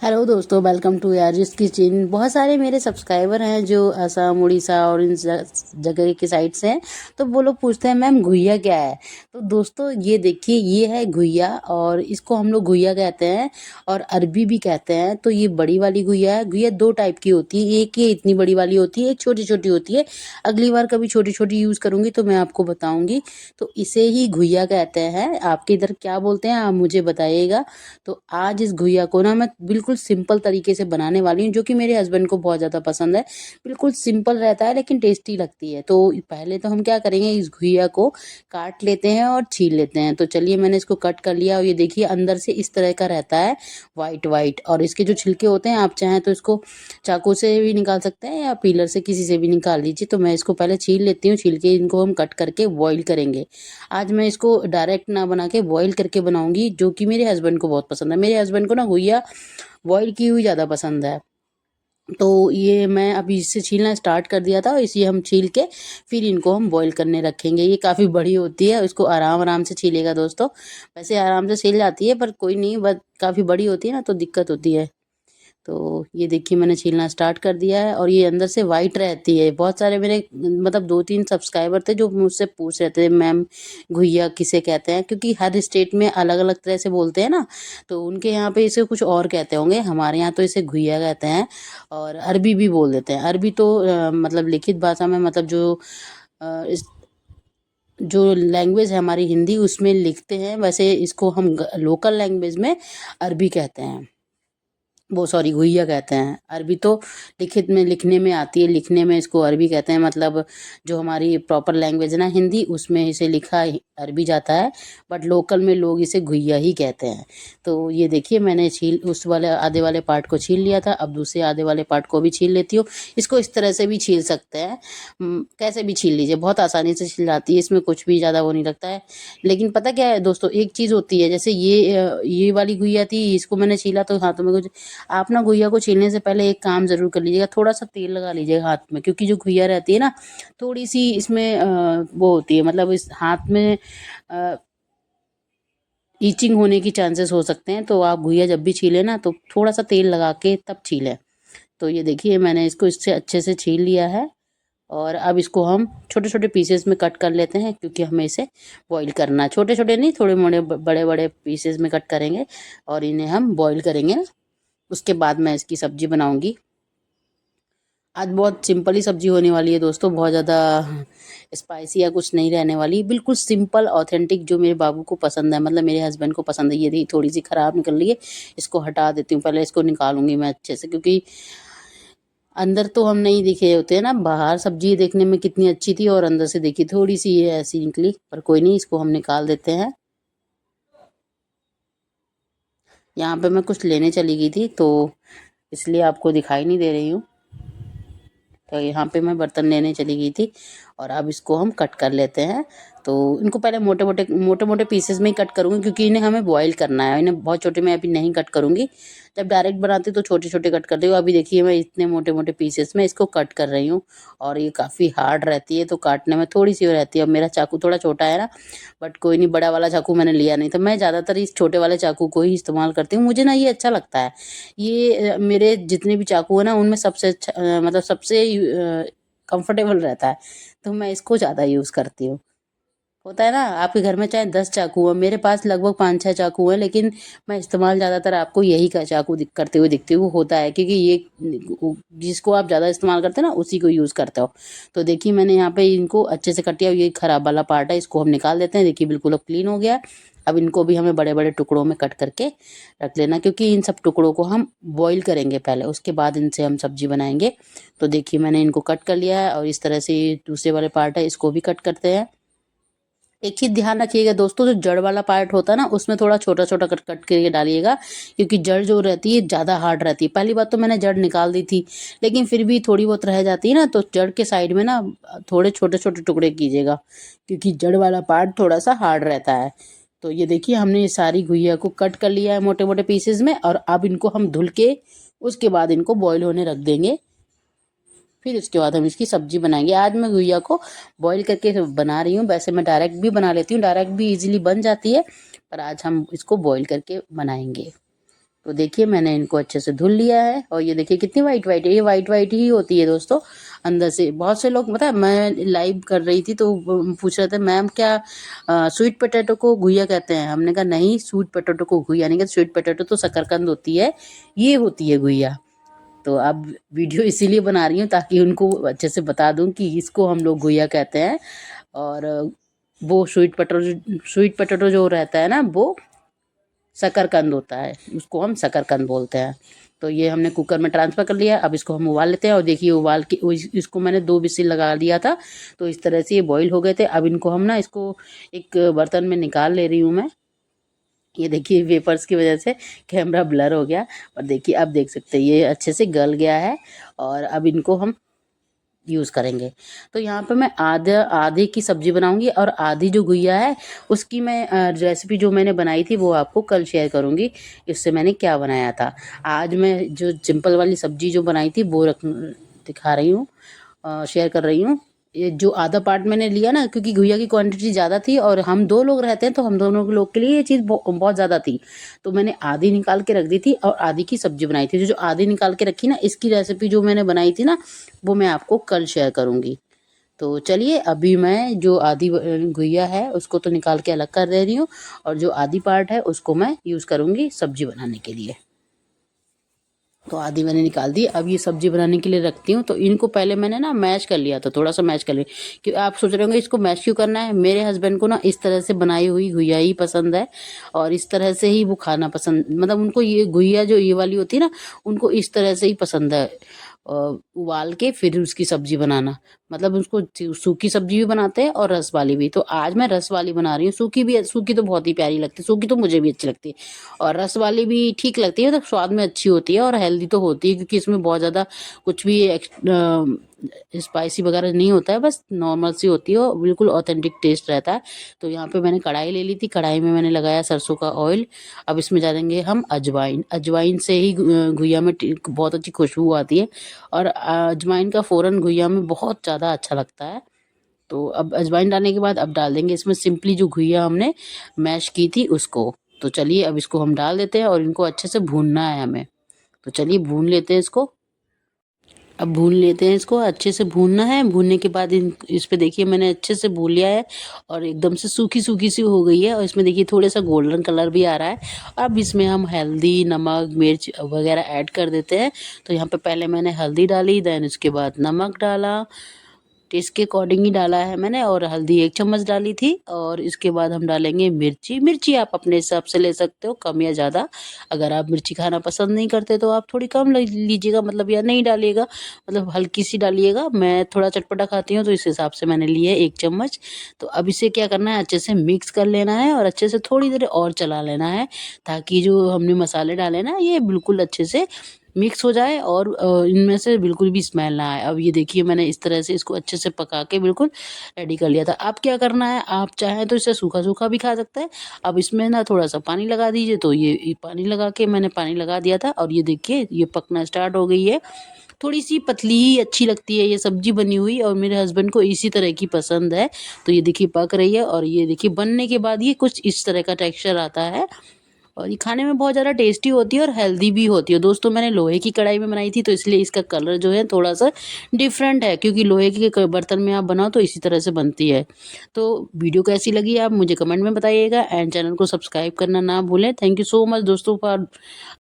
Hello दोस्तों, welcome to Yaris kitchen. बहुत सारे मेरे सब्सक्राइबर हैं जो असम, उड़ीसा और इन जगह की साइड से हैं। तो वो लोग पूछते हैं मैम घुइया क्या है। तो दोस्तों ये देखिए, ये है घुइया और इसको हम लोग घुइया कहते हैं और अरबी भी कहते हैं। तो ये बड़ी वाली घुइया है। घुइया दो टाइप की होती है, एक ये इतनी बड़ी वाली होती है, एक छोटी छोटी होती है। अगली बार कभी छोटी छोटी यूज़ करूँगी तो मैं आपको बताऊँगी। तो इसे ही घुइया कहते हैं। आपके इधर क्या बोलते हैं आप मुझे बताइएगा। तो आज इस घुइया को ना मैं बिल्कुल सिंपल तरीके से बनाने वाली हूँ, जो कि मेरे हस्बैंड को बहुत ज़्यादा पसंद है। बिल्कुल सिंपल रहता है लेकिन टेस्टी लगती है। तो पहले तो हम क्या करेंगे, इस घुइया को काट लेते हैं और छील लेते हैं। तो चलिए, मैंने इसको कट कर लिया और ये देखिए अंदर से इस तरह का रहता है, वाइट वाइट। और इसके जो छिलके होते हैं, आप चाहें तो इसको चाकू से भी निकाल सकते हैं या पीलर से किसी से भी निकाल लीजिए। तो मैं इसको पहले छील लेती हूँ। छील के इनको हम कट करके बॉईल करेंगे। आज मैं इसको डायरेक्ट ना बना के बॉईल करके बनाऊंगी, जो कि मेरे हस्बैंड को बहुत पसंद है। मेरे हस्बैंड को ना घुइया बॉईल की हुई ज़्यादा पसंद है। तो ये मैं अभी इससे छीलना स्टार्ट कर दिया था और इसे हम छील के फिर इनको हम बॉईल करने रखेंगे। ये काफ़ी बड़ी होती है, इसको आराम आराम से छीलेगा दोस्तों। वैसे आराम से छील जाती है पर कोई नहीं, बस काफ़ी बड़ी होती है ना तो दिक्कत होती है। तो ये देखिए मैंने छीलना स्टार्ट कर दिया है और ये अंदर से वाइट रहती है। बहुत सारे मेरे मतलब 2-3 सब्सक्राइबर थे जो मुझसे पूछ रहे थे मैम घुइया किसे कहते हैं, क्योंकि हर स्टेट में अलग अलग तरह से बोलते हैं ना। तो उनके यहाँ पे इसे कुछ और कहते होंगे, हमारे यहाँ तो इसे घुइया कहते हैं। और अरबी भी बोल देते हैं। अरबी तो मतलब लिखित भाषा में, मतलब इस जो लैंग्वेज है हमारी हिंदी, उसमें लिखते हैं। वैसे इसको हम लोकल लैंग्वेज में अरबी कहते हैं, वो सॉरी घुइया कहते हैं। अरबी तो लिखित में लिखने में आती है, लिखने में इसको अरबी कहते हैं। मतलब जो हमारी प्रॉपर लैंग्वेज है ना हिंदी, उसमें इसे लिखा अरबी जाता है, बट लोकल में लोग इसे घुइया ही कहते हैं। तो ये देखिए मैंने छील उस वाले आधे वाले पार्ट को छील लिया था। अब दूसरे आधे वाले पार्ट को भी छील लेती हूँ। इसको इस तरह से भी छील सकते हैं, कैसे भी छील लीजिए, बहुत आसानी से छील जाती है। इसमें कुछ भी ज़्यादा वो नहीं लगता है। लेकिन पता क्या है दोस्तों, एक चीज़ होती है, जैसे ये वाली घुइया थी, इसको मैंने छीला तो हाथों में कुछ। आप ना घुइया को छीलने से पहले एक काम ज़रूर कर लीजिएगा, थोड़ा-सा तेल लगा लीजिएगा हाथ में, क्योंकि जो घुइया रहती है ना, थोड़ी-सी इसमें वो होती है, मतलब इस हाथ में अ, ईचिंग होने की चांसेस हो सकते हैं। तो आप घुइया जब भी छीलें ना, तो थोड़ा-सा तेल लगा के तब छीलें। तो ये देखिए मैंने इसको इससे अच्छे से छील लिया है और अब इसको हम छोटे-छोटे पीसेस में कट कर लेते हैं, क्योंकि हमें इसे बॉईल करना है। छोटे-छोटे नहीं, थोड़े मोड़े बड़े-बड़े पीसेस में कट करेंगे और इन्हें हम बॉईल करेंगे ना, उसके बाद मैं इसकी सब्ज़ी बनाऊँगी। आज बहुत सिंपल ही सब्ज़ी होने वाली है दोस्तों, बहुत ज़्यादा स्पाइसी या कुछ नहीं रहने वाली। बिल्कुल सिंपल ऑथेंटिक, जो मेरे बाबू को पसंद है, मतलब मेरे हस्बैंड को पसंद है। ये देखिए थोड़ी-सी ख़राब निकल रही है, इसको हटा देती हूँ। पहले इसको निकालूँगी मैं अच्छे से, क्योंकि अंदर तो हम नहीं दिखे होते हैं ना। बाहर सब्ज़ी देखने में कितनी अच्छी थी और अंदर से देखिए थोड़ी-सी ये ऐसी निकली, पर कोई नहीं, इसको हम निकाल देते हैं। यहाँ पे मैं कुछ लेने चली गई थी तो इसलिए आपको दिखाई नहीं दे रही हूँ। तो यहाँ पे मैं बर्तन लेने चली गई थी और अब इसको हम कट कर लेते हैं। तो इनको पहले मोटे मोटे पीसेस में ही कट करूँगी, क्योंकि इन्हें हमें बॉईल करना है। इन्हें बहुत छोटे में अभी नहीं कट करूँगी, जब डायरेक्ट बनाती तो छोटे छोटे कट करती हूँ। अभी देखिए मैं इतने मोटे मोटे पीसेस में इसको कट कर रही हूँ और ये काफ़ी हार्ड रहती है, तो काटने में थोड़ी सी वो रहती है। अब मेरा चाकू थोड़ा छोटा है ना, बट कोई नहीं, बड़ा वाला चाकू मैंने लिया नहीं। तो मैं ज़्यादातर इस छोटे वाले चाकू को ही इस्तेमाल करती हूँ, मुझे ना ये अच्छा लगता है। ये मेरे जितने भी चाकू है ना, उनमें सबसे अच्छा मतलब सबसे कंफर्टेबल रहता है। तो मैं इसको ज़्यादा यूज़ करती हूँ। होता है ना, आपके घर में चाहे 10 चाकू हो, मेरे पास लगभग 5-6 चाकू हैं, लेकिन मैं इस्तेमाल ज़्यादातर आपको यही का चाकू करते हुए दिखती हूँ। होता है क्योंकि ये जिसको आप ज़्यादा इस्तेमाल करते हैं ना, उसी को यूज़ करते हो। तो देखिए मैंने यहाँ पे इनको अच्छे से कट किया। ये खराब वाला पार्ट है, इसको हम निकाल देते हैं। देखिए बिल्कुल अब क्लीन हो गया। अब इनको भी हमें बड़े बड़े टुकड़ों में कट करके रख लेना, क्योंकि इन सब टुकड़ों को हम बॉईल करेंगे पहले, उसके बाद इनसे हम सब्जी बनाएंगे। तो देखिए मैंने इनको कट कर लिया है और इस तरह से दूसरे वाले पार्ट है, इसको भी कट करते हैं। एक चीज़ ध्यान रखिएगा दोस्तों, जो जड़ वाला पार्ट होता है ना, उसमें थोड़ा छोटा छोटा कट कट करके डालिएगा, क्योंकि जड़ जो रहती है ज़्यादा हार्ड रहती है। पहली बात तो मैंने जड़ निकाल दी थी, लेकिन फिर भी थोड़ी बहुत रह जाती है ना, तो जड़ के साइड में ना थोड़े छोटे छोटे टुकड़े कीजिएगा, क्योंकि जड़ वाला पार्ट थोड़ा सा हार्ड रहता है। तो ये देखिए हमने ये सारी घुइया को कट कर लिया है मोटे मोटे पीसेज में, और अब इनको हम धुल के उसके बाद इनको बॉईल होने रख देंगे। फिर उसके बाद हम इसकी सब्जी बनाएंगे। आज मैं घुइया को बॉईल करके बना रही हूँ। वैसे मैं डायरेक्ट भी बना लेती हूँ, डायरेक्ट भी इजीली बन जाती है, पर आज हम इसको बॉईल करके बनाएंगे। तो देखिए मैंने इनको अच्छे से धुल लिया है और ये देखिए कितनी वाइट वाइट है, ये वाइट वाइट ही होती है दोस्तों अंदर से। बहुत से लोग, पता है, मैं लाइव कर रही थी तो पूछ रहे थे मैम क्या स्वीट पोटैटो को घुइया कहते हैं। हमने कहा नहीं, स्वीट पोटैटो को घुइया नहीं कहते, स्वीट पोटैटो तो शकरकंद होती है, ये होती है घुइया। तो अब वीडियो इसीलिए बना रही हूँ ताकि उनको अच्छे से बता दूँ कि इसको हम लोग घुइया कहते हैं। और वो स्वीट पोटैटो जो रहता है ना, वो शकरकंद होता है, उसको हम शकरकंद बोलते हैं। तो ये हमने कुकर में ट्रांसफ़र कर लिया। अब इसको हम उबाल लेते हैं और देखिए उबाल के इसको मैंने 2 विसिल लगा दिया था, तो इस तरह से ये बॉईल हो गए थे। अब इनको हम ना इसको एक बर्तन में निकाल ले रही हूँ मैं। ये देखिए वेपर्स की वजह से कैमरा ब्लर हो गया, और देखिए अब देख सकते हैं ये अच्छे से गल गया है। और अब इनको हम यूज़ करेंगे। तो यहाँ पे मैं आधे की सब्ज़ी बनाऊँगी और आधी जो घुइया है उसकी मैं रेसिपी जो मैंने बनाई थी वो आपको कल शेयर करूँगी, इससे मैंने क्या बनाया था। आज मैं जो सिंपल वाली सब्ज़ी जो बनाई थी वो दिखा रही हूँ, शेयर कर रही हूँ। ये जो आधा पार्ट मैंने लिया ना, क्योंकि घुइया की क्वांटिटी ज़्यादा थी और हम 2 लोग रहते हैं, तो हम दोनों लोग के लिए ये चीज़ बहुत ज़्यादा थी। तो मैंने आधी निकाल के रख दी थी और आधी की सब्ज़ी बनाई थी। जो आधी निकाल के रखी ना, इसकी रेसिपी जो मैंने बनाई थी ना, वो मैं आपको कल शेयर करूँगी। तो चलिए अभी मैं जो आधी घुइया है उसको तो निकाल के अलग कर दे रही हूँ, और जो आधी पार्ट है उसको मैं यूज़ करूँगी सब्ज़ी बनाने के लिए। तो आधी मैंने निकाल दी। अब ये सब्ज़ी बनाने के लिए रखती हूँ। तो इनको पहले मैंने ना मैश कर लिया था, थोड़ा सा मैश कर लिया। कि आप सोच रहे होंगे इसको मैश क्यों करना है। मेरे हस्बैंड को ना इस तरह से बनाई हुई घुइया ही पसंद है, और इस तरह से ही वो खाना पसंद, मतलब उनको ये घुइया जो ये वाली होती है ना, उनको इस तरह से ही पसंद है। उबाल के फिर उसकी सब्ज़ी बनाना, मतलब उसको सूखी सब्ज़ी भी बनाते हैं और रस वाली भी। तो आज मैं रस वाली बना रही हूँ। सूखी तो बहुत ही प्यारी लगती है, सूखी तो मुझे भी अच्छी लगती है, और रस वाली भी ठीक लगती है, मतलब स्वाद में अच्छी होती है और हेल्दी तो होती है, क्योंकि इसमें बहुत ज़्यादा कुछ भी स्पाइसी वगैरह नहीं होता है, बस नॉर्मल सी होती है और बिल्कुल ऑथेंटिक टेस्ट रहता है। तो यहाँ पे मैंने कढ़ाई ले ली थी, कढ़ाई में मैंने लगाया सरसों का ऑयल। अब इसमें डालेंगे हम अजवाइन। अजवाइन से ही घुइया में बहुत अच्छी खुशबू आती है, और अजवाइन का फ़ौरन घुइया में बहुत ज़्यादा अच्छा लगता है। तो अब अजवाइन डालने के बाद अब डाल देंगे इसमें सिंपली जो घुइया हमने मैश की थी उसको। तो चलिए अब इसको हम डाल देते हैं और इनको अच्छे से भूनना है हमें। तो चलिए भून लेते हैं इसको। अब भून लेते हैं इसको, अच्छे से भूनना है। भूनने के बाद इस पे देखिए मैंने अच्छे से भून लिया है, और एकदम से सूखी सूखी सी हो गई है, और इसमें देखिए थोड़ा सा गोल्डन कलर भी आ रहा है। अब इसमें हम हल्दी, नमक, मिर्च वगैरह ऐड कर देते हैं। तो यहाँ पे पहले मैंने हल्दी डाली, देन उसके बाद नमक डाला, टेस्ट के अकॉर्डिंग ही डाला है मैंने, और हल्दी 1 चम्मच डाली थी। और इसके बाद हम डालेंगे मिर्ची आप अपने हिसाब से ले सकते हो, कम या ज़्यादा। अगर आप मिर्ची खाना पसंद नहीं करते तो आप थोड़ी कम ले लीजिएगा, मतलब या नहीं डालिएगा, मतलब हल्की सी डालिएगा। मैं थोड़ा चटपटा खाती हूँ तो इस हिसाब से मैंने ली है 1 चम्मच। तो अब इसे क्या करना है, अच्छे से मिक्स कर लेना है और अच्छे से थोड़ी देर और चला लेना है, ताकि जो हमने मसाले डाले ना ये बिल्कुल अच्छे से मिक्स हो जाए और इनमें से बिल्कुल भी स्मेल ना आए। अब ये देखिए मैंने इस तरह से इसको अच्छे से पका के बिल्कुल रेडी कर लिया था। अब क्या करना है, आप चाहें तो इसे सूखा-सूखा भी खा सकते हैं। अब इसमें ना थोड़ा-सा पानी लगा दीजिए, तो ये पानी लगा के मैंने पानी लगा दिया था, और ये देखिए ये पकना स्टार्ट हो गई है। थोड़ी-सी पतली ही अच्छी लगती है ये सब्ज़ी बनी हुई, और मेरे हस्बैंड को इसी तरह की पसंद है। तो ये देखिए पक रही है, और ये देखिए बनने के बाद ये कुछ इस तरह का टेक्सचर आता है, और ये खाने में बहुत ज़्यादा टेस्टी होती है और हेल्दी भी होती है। दोस्तों मैंने लोहे की कढ़ाई में बनाई थी, तो इसलिए इसका कलर जो है थोड़ा-सा डिफरेंट है, क्योंकि लोहे के बर्तन में आप बनाओ तो इसी तरह से बनती है। तो वीडियो कैसी लगी आप मुझे कमेंट में बताइएगा, एंड चैनल को सब्सक्राइब करना ना भूलें। थैंक यू सो मच दोस्तों फॉर